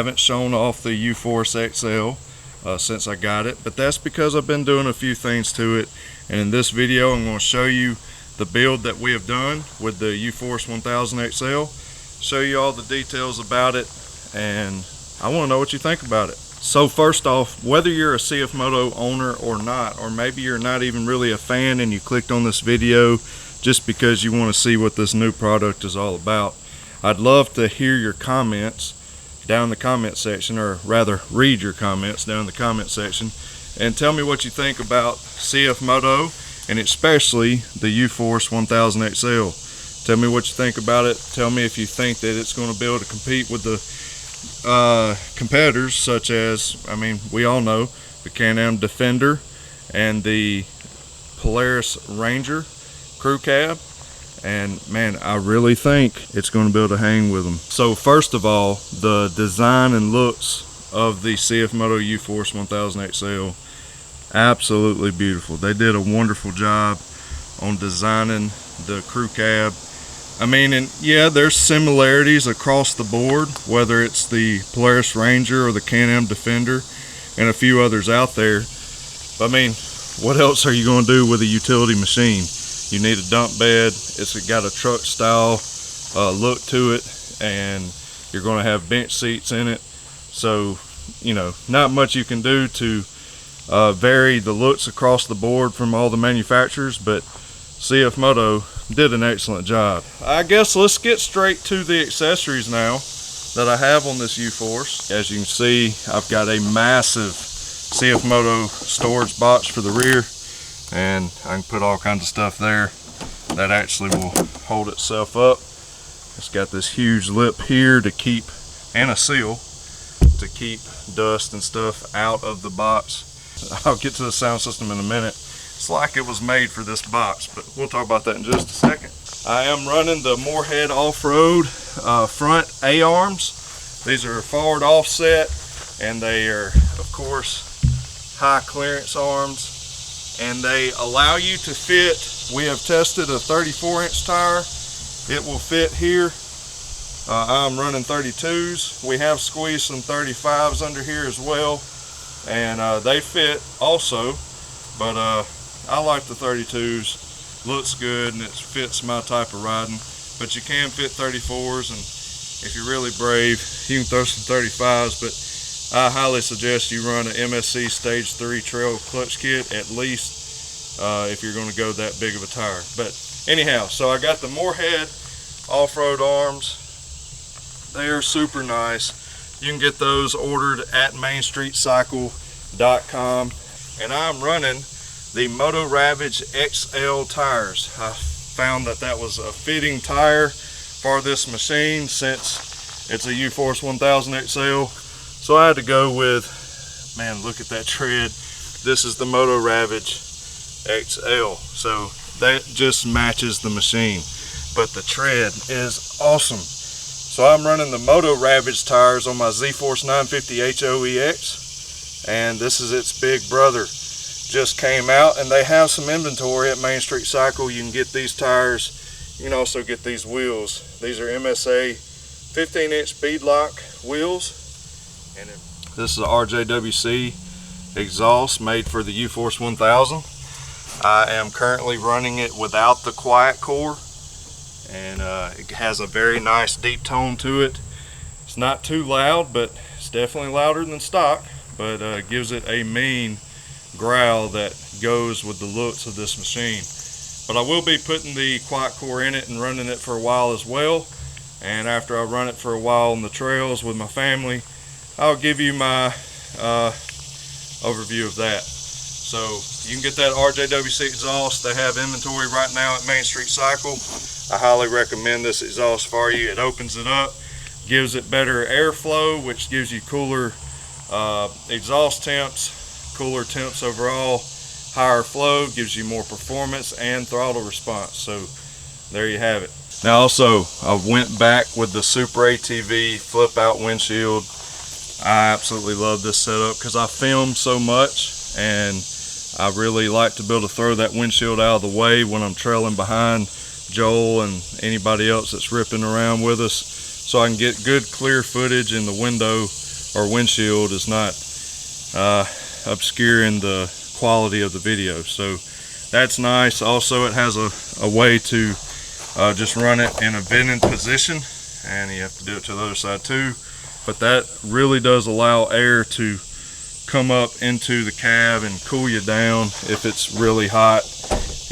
haven't shown off the UFORCE XL since I got it, but that's because I've been doing a few things to it. And in this video I'm going to show you the build that we have done with the UFORCE 1000 XL, show you all the details about it, and I want to know what you think about it. So first off, whether you're a CFMOTO owner or not, or maybe you're not even really a fan and you clicked on this video just because you want to see what this new product is all about, I'd love to hear your comments down in the comment section, or rather read your comments down in the comment section, and tell me what you think about CFMOTO and especially the UFORCE 1000 XL. Tell me what you think about it. Tell me if you think that it's going to be able to compete with the competitors, such as, I mean, we all know the Can-Am Defender and the Polaris Ranger crew cab, and man, I really think it's going to be able to hang with them. So first of all, the design and looks of the CFMOTO UFORCE 1000 XL, absolutely beautiful. They did a wonderful job on designing the crew cab. I mean, and yeah, there's similarities across the board, whether it's the Polaris Ranger or the Can-Am Defender and a few others out there. But I mean, what else are you going to do with a utility machine? You need a dump bed. It's got a truck style look to it, and you're going to have bench seats in it. So, you know, not much you can do to vary the looks across the board from all the manufacturers, but CFMOTO did an excellent job. I guess let's get straight to the accessories now that I have on this UFORCE. As you can see, I've got a massive CFMOTO storage box for the rear, and I can put all kinds of stuff there that actually will hold itself up. It's got this huge lip here to keep, and a seal to keep dust and stuff out of the box. I'll get to the sound system in a minute. It's like it was made for this box, but we'll talk about that in just a second. I am running the Moorhead Off-Road front A-arms. These are forward offset, and they are, of course, high clearance arms, and they allow you to fit. We have tested a 34-inch tire. It will fit here. I'm running 32s. We have squeezed some 35s under here as well, and they fit also, but I like the 32s. Looks good and it fits my type of riding, but you can fit 34s, and if you're really brave you can throw some 35s, but I highly suggest you run an MSC stage 3 trail clutch kit at least if you're going to go that big of a tire. But anyhow, so I got the Moorhead off-road arms. They are super nice. You can get those ordered at mainstreetcycle.com, and I'm running the Moto Ravage XL tires. I found that that was a fitting tire for this machine since it's a UFORCE 1000 XL. So I had to go with, man, look at that tread. This is the Moto Ravage XL. So that just matches the machine. But the tread is awesome. So I'm running the Moto Ravage tires on my Z-Force 950 HOEX, and this is its big brother. Just came out, and they have some inventory at Main Street Cycle. You can get these tires. You can also get these wheels. These are MSA 15-inch beadlock wheels, and this is a RJWC exhaust made for the UFORCE 1000. I am currently running it without the quiet core, and it has a very nice deep tone to it. It's not too loud, but it's definitely louder than stock, but gives it a mean growl that goes with the looks of this machine. But I will be putting the quiet core in it and running it for a while as well, and after I run it for a while on the trails with my family, I'll give you my overview of that. So you can get that RJWC exhaust. They have inventory right now at Main Street Cycle. I highly recommend this exhaust for you. It opens it up, gives it better airflow, which gives you cooler exhaust temps, cooler temps overall, higher flow, gives you more performance and throttle response. So there you have it. Now also, I went back with the Super ATV flip out windshield. I absolutely love this setup because I film so much, and I really like to be able to throw that windshield out of the way when I'm trailing behind Joel and anybody else that's ripping around with us, so I can get good clear footage in the window or windshield is not obscuring the quality of the video. So that's nice. Also, it has a way to just run it in a vented position, and you have to do it to the other side too. But that really does allow air to come up into the cab and cool you down if it's really hot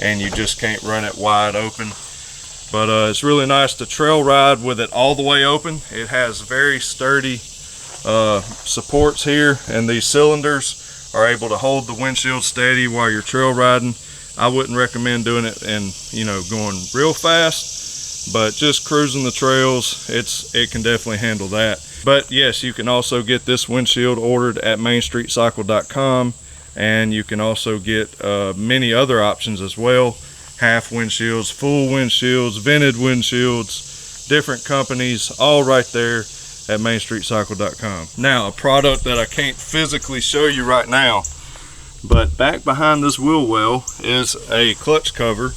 and you just can't run it wide open. But it's really nice to trail ride with it all the way open. It has very sturdy supports here, and these cylinders are able to hold the windshield steady while you're trail riding. I wouldn't recommend doing it and, you know, going real fast, but just cruising the trails, it can definitely handle that. But yes, you can also get this windshield ordered at mainstreetcycle.com, and you can also get many other options as well. Half windshields, full windshields, vented windshields, different companies, all right there at mainstreetcycle.com. Now, a product that I can't physically show you right now, but back behind this wheel well is a clutch cover,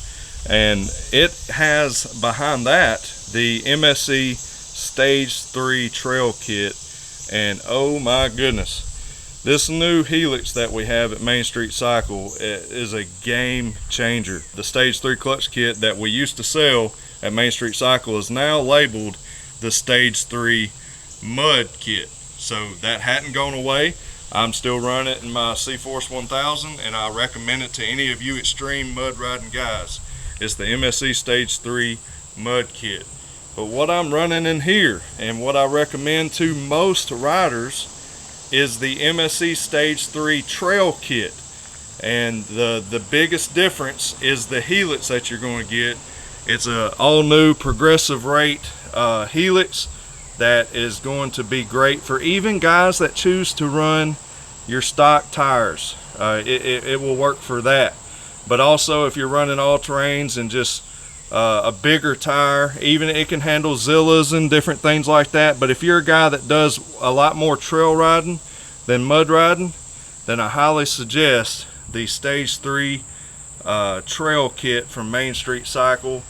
and it has behind that the MSC Stage 3 Trail Kit. And oh my goodness, this new helix that we have at Main Street Cycle is a game changer. The Stage 3 clutch kit that we used to sell at Main Street Cycle is now labeled the Stage 3 Mud Kit. So that hadn't gone away. I'm still running it in my C-Force 1000, and I recommend it to any of you extreme mud riding guys. It's the MSC Stage 3 Mud Kit. But what I'm running in here, and what I recommend to most riders, is the MSC Stage 3 Trail Kit. And the biggest difference is the helix that you're going to get. It's an all-new progressive rate helix that is going to be great for even guys that choose to run your stock tires. It will work for that. But also, if you're running all terrains and just a bigger tire, even it can handle Zillas and different things like that. But if you're a guy that does a lot more trail riding than mud riding, then I highly suggest the Stage 3 Trail Kit from Main Street Cycle.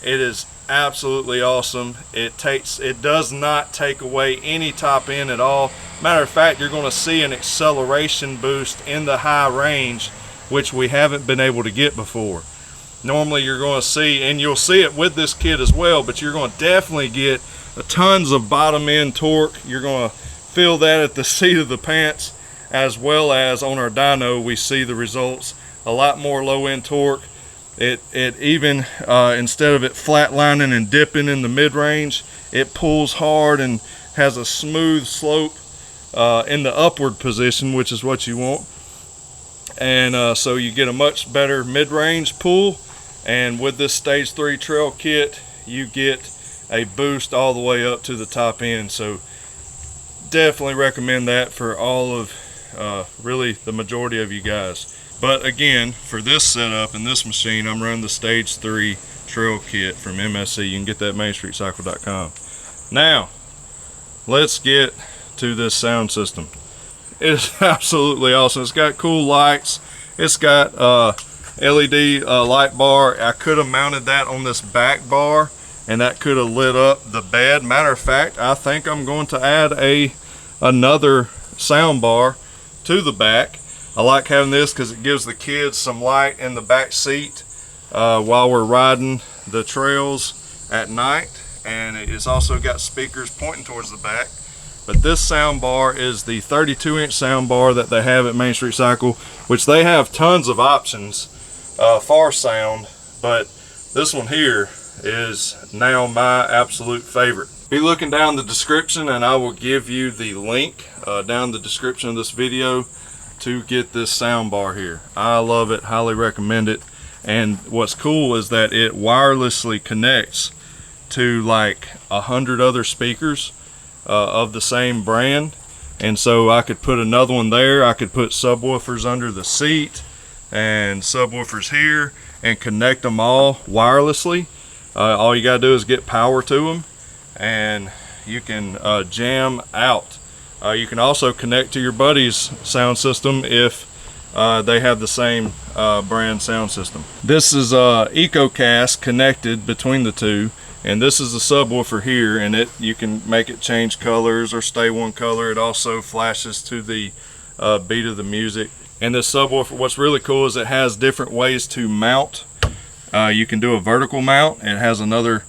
It is absolutely awesome. It does not take away any top end at all. Matter of fact, you're going to see an acceleration boost in the high range, which we haven't been able to get before. Normally you're going to see, and you'll see it with this kit as well, but you're going to definitely get tons of bottom end torque. You're going to feel that at the seat of the pants, as well as on our dyno we see the results. A lot more low end torque. It even instead of it flatlining and dipping in the mid-range, it pulls hard and has a smooth slope in the upward position, which is what you want. And so you get a much better mid-range pull, and with this Stage 3 Trail Kit you get a boost all the way up to the top end. So definitely recommend that for all of really the majority of you guys. But again, for this setup and this machine, I'm running the Stage 3 Trail Kit from MSC. You can get that at mainstreetcycle.com. Now, let's get to this sound system. It is absolutely awesome. It's got cool lights. It's got LED light bar. I could have mounted that on this back bar, and that could have lit up the bed. Matter of fact, I think I'm going to add another sound bar to the back. I like having this because it gives the kids some light in the back seat while we're riding the trails at night, and it's also got speakers pointing towards the back. But this sound bar is the 32-inch sound bar that they have at Main Street Cycle, which they have tons of options for sound, but this one here is now my absolute favorite. Be looking down the description, and I will give you the link down the description of this video to get this sound bar here. I love it, highly recommend it. And what's cool is that it wirelessly connects to like 100 other speakers of the same brand, and so I could put another one there. I could put subwoofers under the seat and subwoofers here and connect them all wirelessly. All you gotta do is get power to them, and you can jam out. You can also connect to your buddy's sound system if they have the same brand sound system. This is EcoCast connected between the two, And this is the subwoofer here, and you can make it change colors or stay one color. It also flashes to the beat of the music. And this subwoofer, what's really cool is it has different ways to mount. You can do a vertical mount, and it has another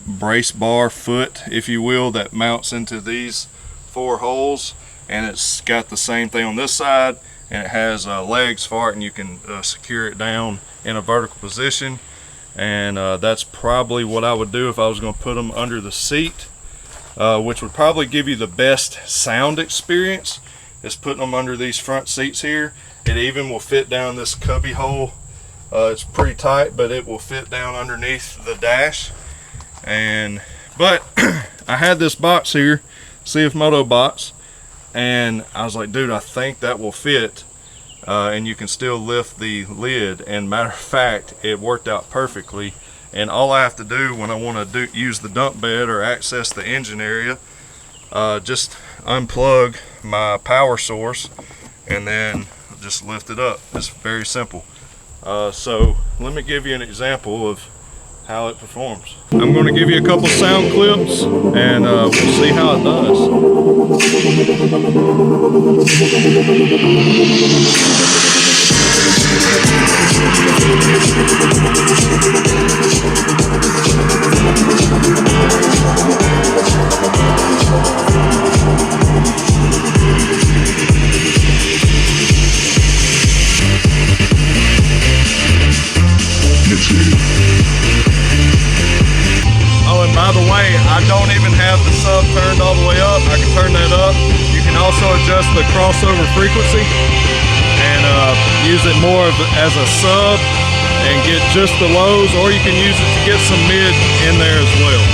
brace bar foot, if you will, that mounts into these 4 holes, and it's got the same thing on this side, and it has legs for it, and you can secure it down in a vertical position. And that's probably what I would do if I was going to put them under the seat, which would probably give you the best sound experience, is putting them under these front seats here. It even will fit down this cubby hole. It's pretty tight, but it will fit down underneath the dash. But I had this box here, CFMOTO box, and I was like, dude, I think that will fit. And you can still lift the lid, and matter of fact, it worked out perfectly. And all I have to do when I want to use the dump bed or access the engine area, just unplug my power source and then just lift it up. It's very simple. So let me give you an example of how it performs. I'm going to give you a couple sound clips, and we'll see how it does. Oh, and by the way, I don't even have the sub turned all the way up. I can turn that up. You can also adjust the crossover frequency and use it more as a sub and get just the lows, or you can use it to get some mid in there as well.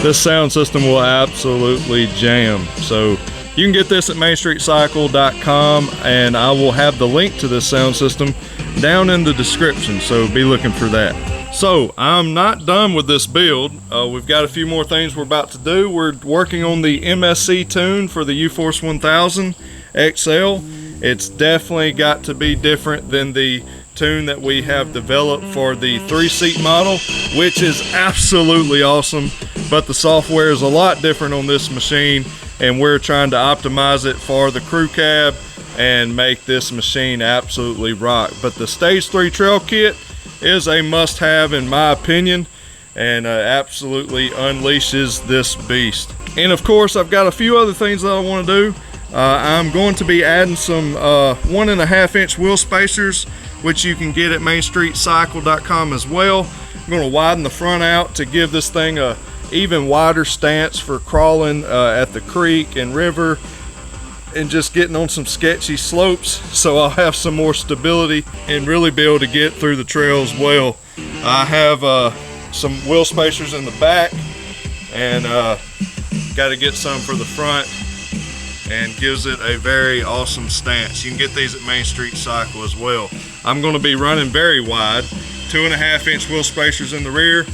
This sound system will absolutely jam. So you can get this at mainstreetcycle.com, and I will have the link to this sound system down in the description, so be looking for that. So I'm not done with this build. We've got a few more things we're about to do. We're working on the MSC tune for the UFORCE 1000 XL. It's definitely got to be different than the tune that we have developed for the 3-seat model, which is absolutely awesome, but the software is a lot different on this machine, and we're trying to optimize it for the crew cab and make this machine absolutely rock. But the Stage 3 trail kit is a must-have in my opinion, and absolutely unleashes this beast. And of course, I've got a few other things that I want to do. I'm going to be adding some 1.5-inch wheel spacers, which you can get at mainstreetcycle.com as well. I'm going to widen the front out to give this thing a even wider stance for crawling at the creek and river and just getting on some sketchy slopes, so I'll have some more stability and really be able to get through the trails well. I have some wheel spacers in the back, and got to get some for the front, and gives it a very awesome stance. You can get these at Main Street Cycle as well. I'm going to be running very wide, 2.5-inch wheel spacers in the rear,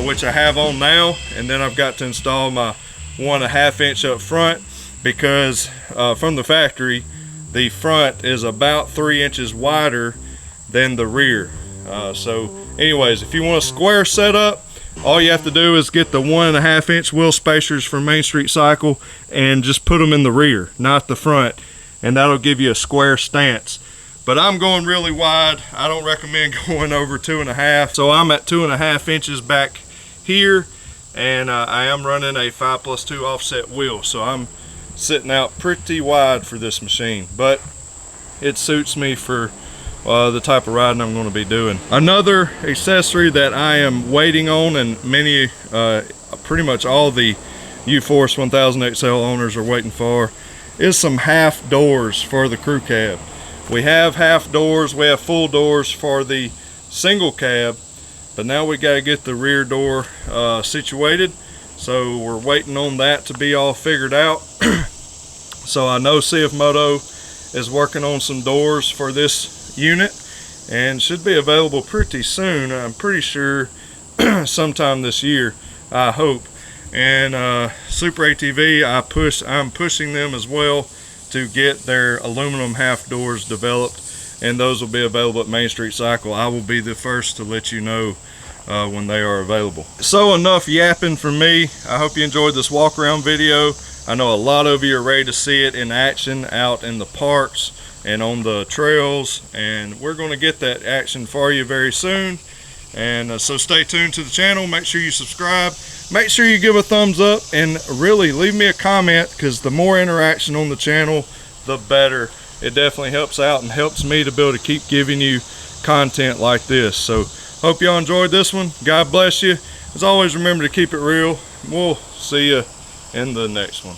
which I have on now, and then I've got to install my 1.5-inch up front, because from the factory the front is about 3 inches wider than the rear. So anyways, if you want a square setup, all you have to do is get the 1.5-inch wheel spacers from Main Street Cycle and just put them in the rear, not the front, and that'll give you a square stance. But I'm going really wide. I don't recommend going over 2.5, so I'm at 2.5 inches back here, and I am running a 5+2 offset wheel, so I'm sitting out pretty wide for this machine, but it suits me for the type of riding I'm going to be doing. Another accessory that I am waiting on, and many, pretty much all the UFORCE 1000 XL owners are waiting for, is some half doors for the crew cab. We have half doors, we have full doors for the single cab, but now we got to get the rear door situated, so we're waiting on that to be all figured out. So I know CFMOTO is working on some doors for this unit, and should be available pretty soon. I'm pretty sure sometime this year, I hope. and Super ATV, I'm pushing them as well to get their aluminum half doors developed, and those will be available at Main Street Cycle. I will be the first to let you know when they are available. So enough yapping from me. I hope you enjoyed this walk around video. I know a lot of you are ready to see it in action out in the parks and on the trails, and we're going to get that action for you very soon. And so stay tuned to the channel. Make sure you subscribe, make sure you give a thumbs up, and really leave me a comment, because the more interaction on the channel, the better. It definitely helps out and helps me to be able to keep giving you content like this. So hope y'all enjoyed this one. God bless you. As always, remember to keep it real. We'll see you in the next one.